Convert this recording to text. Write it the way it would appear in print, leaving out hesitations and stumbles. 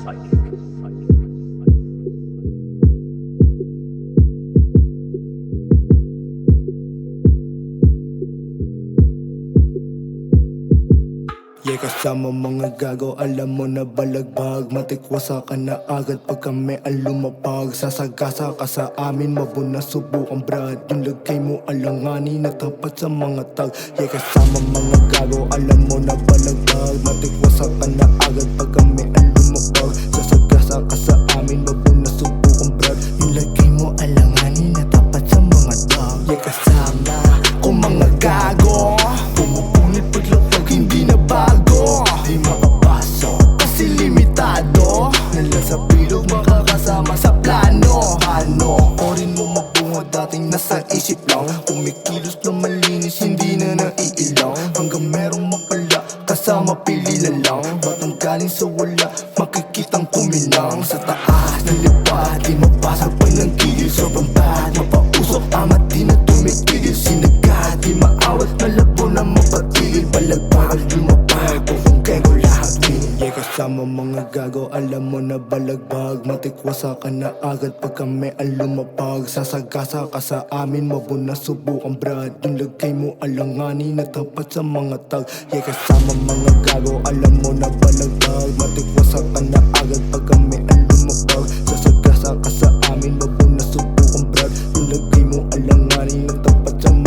Yeah, kasama mga gago, alam mo na balagbag. Matikwasa ka na agad pag kami ang lumapag. Sasagasa ka sa amin, mabuna subukan brad. Yung lagay mo alanganin na tapat sa mga tag. Yeah, kasama mga gago, alam mo na balagbag. Matikwasa ka na agad pag kami ang lumapag. Sasagasa ka sa amin, mabuna subukan brad. Yung lagay mo alanganin na tapat sa mga tag. Yeah, kasama ko mga gago, pumupunit paglapag, hindi na bago. Di makapasok kasi limitado. Nalang sa bilog makakasama sa plano. Paano o rin mo mabunga dating nasa isip lang. Kumikilos na malinis hindi na naiilang. Hanggang merong mapala kasama pili na lang. Batang galing sa wala makikitang kuminang. Sa taas ng lipad di mapasag pa ng gigil. Sobrang bad mapausok amat di na tumitigil. Sinagad di maawat malabo na mapatigil. Balagbagal lumapag pupunggay ko lahat win. Yeah, kasama mga gago, alam mo na balagbag. Matikwasa ka na agad pag kami ang lumapag. Sasagasa ka sa amin, mabuna subukan brad. Yung lagay mo alanganin na tapat sa mga tag. Yeah, kasama mga gago, alam mo na balagbag. Matikwasa ka na agad pag kami ang lumapag. Sasagasa ka sa amin, mabuna subukan brad. Yung lagay mo alanganin na tapat sa mga